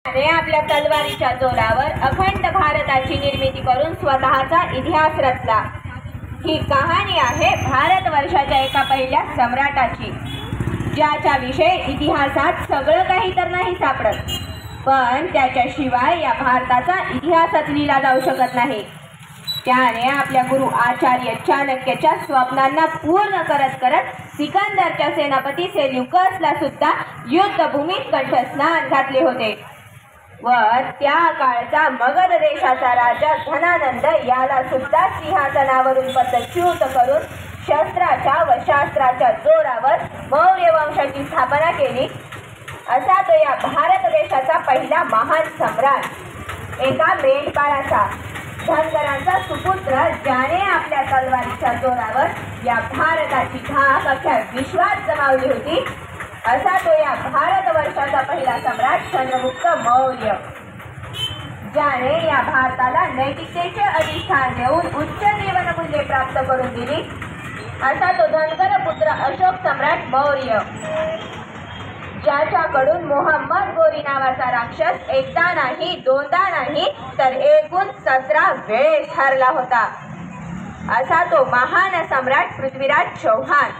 त्याने आपल्या तलवारीच्या जोरावर अखंड भारताची निर्मिती करून स्वतःचा इतिहास रचला। ही कहाणी आहे भारतवर्षाच्या एका पहिल्या सम्राटाची, ज्याच्या विषयी इतिहासात सगळं काही तर नाही सापडत, पण त्याच्याशिवाय या भारताचा इतिहासच लिहिला जाऊ शकत नाही। त्याने आपल्या गुरु आचार्य चाणक्याच्या स्वप्नांना पूर्ण करत करत सिकंदरच्या सेनापती सेल्युकसला सुद्धा युद्धभूमीत कंठस्नान घातले होते व त्या काळचा मगध देशाचा राजा धनानंद याला सुद्धा सिंहासनावरून पदच्युत करून शस्त्राच्या व शास्त्राच्या जोरावर मौर्य वंशाची स्थापना केली। असा तो या भारत देशाचा पहिला महान सम्राट, एका मेंढपाळाचा, धनगरांचा सुपुत्र, ज्याने आपल्या तलवारीच्या जोरावर या भारताची धाक अख्ख्या विश्वात जमावली होती। असा तो या भारतवर्षाचा पहिला सम्राट चंद्रगुप्त मौर्य, ज्याने या भारताला नैतिकतेचे अधिष्ठान देऊन उच्च जीवनमूल्ये प्राप्त करून दिली। असा तो धनगर पुत्र अशोक सम्राट मौर्य, ज्याच्याकडून मोहम्मद गोरी नावाचा राक्षस एकदा नाही दोनदा नाही तर एकूण 17 वेळेस हरला होता। असा तो महान सम्राट पृथ्वीराज चौहान,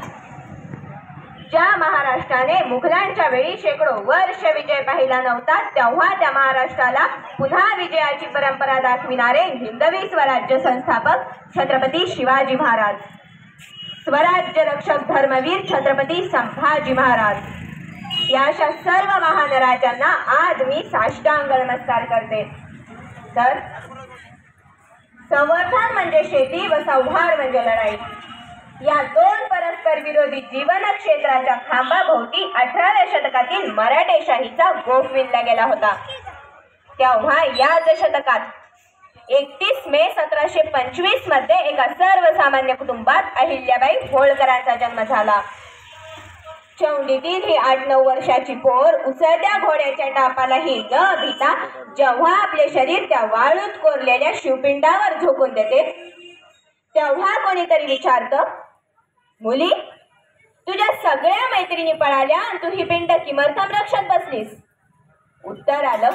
ज्या महाराष्ट्राने मुघलांच्या वेळी शेकडो वर्ष विजय पाहिला नव्हता, तेव्हा त्या महाराष्ट्राला पुन्हा विजयाची परंपरा दाखविणारे हिंदवी स्वराज्य संस्थापक छत्रपती शिवाजी महाराज, स्वराज्य रक्षक धर्मवीर छत्रपती संभाजी महाराज, या अशा सर्व महान राजांना आज मी साष्टांग नमस्कार करते। तर संवर्धन म्हणजे शेती व संहार म्हणजे लढाई, या दोन परस्पर विरोधी जीवन क्षेत्राच्या खांबाभोवती 18व्या शतकातील मराठेशाहीचा गोफ विणला गेला होता। तेव्हा याच शतकात 31 मे 1725 मध्ये एका सर्वसामान्य कुटुंबात अहिल्याबाई होळकरांचा जन्म झाला। चौंडीतील ही 8-9 वर्षाची पोर उसळत्या घोड्याच्या टापालाही न भीता जेव्हा आपले शरीर त्या वाळूत कोरलेल्या शिवपिंडावर झोकून देते, तेव्हा कोणीतरी विचारतं, मुली, तुझ्या सगळ्या मैत्रिणी पळाल्या आणि तू ही पिंड किमर्थम रक्षत बसलीस? उत्तर आलं,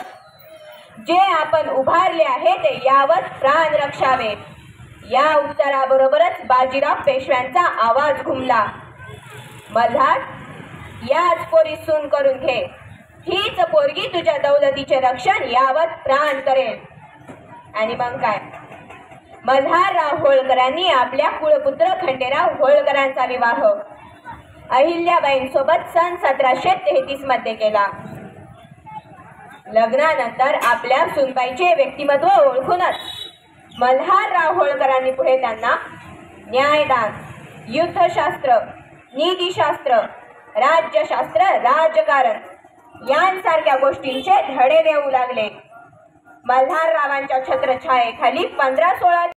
जे आपण उभारले आहे ते यावत प्राण रक्षावे। या उत्तराबरोबरच बाजीराव पेशव्यांचा आवाज घुमला, मल्हार, याच पोरी सून करून घे, हीच पोरगी तुझ्या दौलतीचे रक्षण यावत प्राण करेल। आणि मग काय, मल्हारराव होळकरांनी आपल्या कुळपुत्र खंडेराव होळकरांचा विवाह अहिल्याबाईंसोबत सन 1733 मध्ये केला। लग्नानंतर आपल्या सुनबाईचे व्यक्तिमत्व ओळखूनच मल्हारराव होळकरांनी पुढे त्यांना न्यायदान, युद्धशास्त्र, नीतिशास्त्र, राज्यशास्त्र, राजकारण यांसारख्या गोष्टींचे धडे देऊ लागले। मल्हाररावांच्या छत्रछायेखाली 15-16